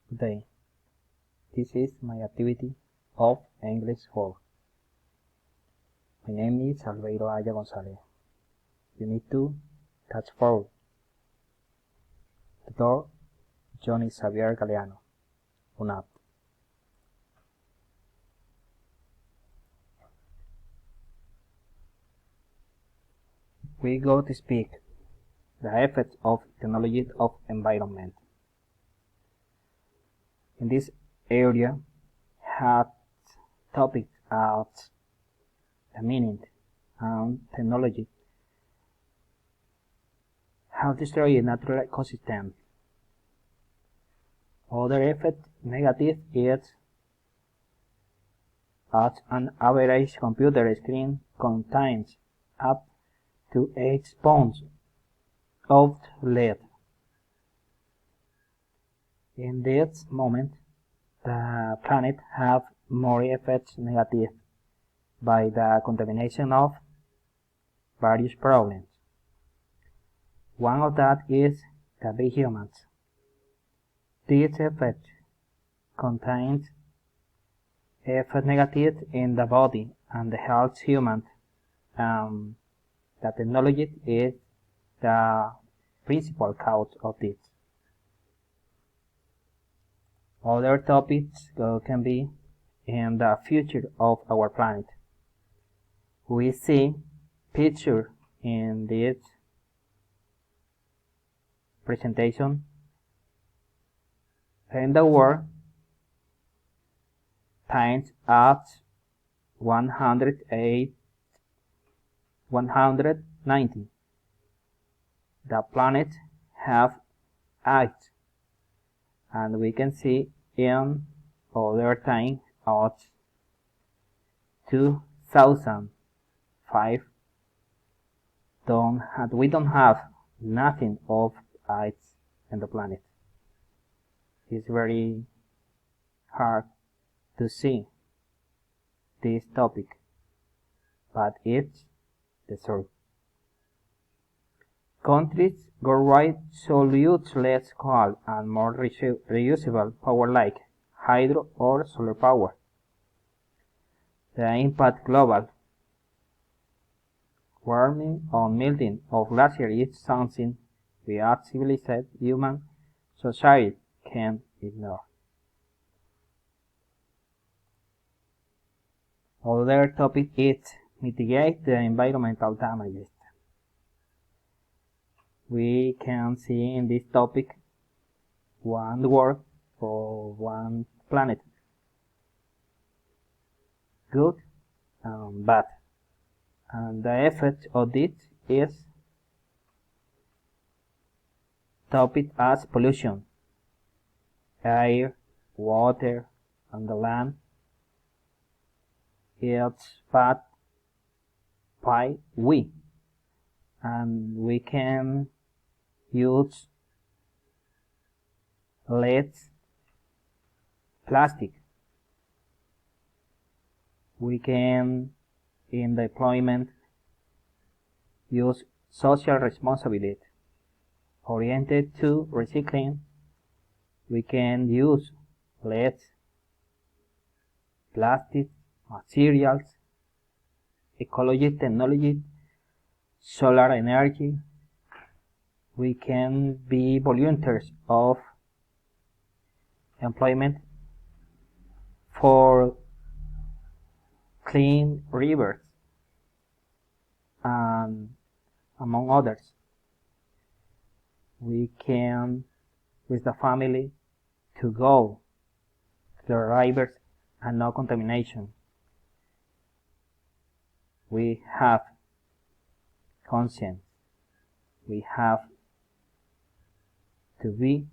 Good day. This is my activity of English 4. My name is Albeiro Aya Gonzalez. Unit 2, Touch 4. Tutor, Johnny Xavier Galeano. UNAP. We go to speak the effects of technology of environment. In this area, have topics as the meaning and technology, how to destroy a natural ecosystem. Other effect negative is as an average computer screen contains up to 8 pounds of lead. In this moment, the planet have more effects negative by the contamination of various problems. One of that is the big humans. This effect contains effect negative in the body and the health human. The technology is the principal cause of this. Other topics can be in the future of our planet. We see picture in this presentation. In the world, times at 190. The planet have 8, and we can see in other time at 2005 we don't have nothing of 8 in the planet. It's very hard to see this topic, but it's the truth. Countries worldwide should use less coal and more reusable power like hydro or solar power. The impact global warming on melting of glaciers is something we as civilized human society can ignore. Other topic is mitigate the environmental damages. We can see in this topic one word for one planet. Good and bad. And the effect of this is topic as pollution. Air, water, and the land. It's bad by we. And we can use less plastic. We can, in the employment, use social responsibility. Oriented to recycling, we can use less plastic materials, ecology technology, solar energy. We can be volunteers of employment for clean rivers and among others. We can, with the family, to go to the rivers and no contamination. We have conscience. We have to be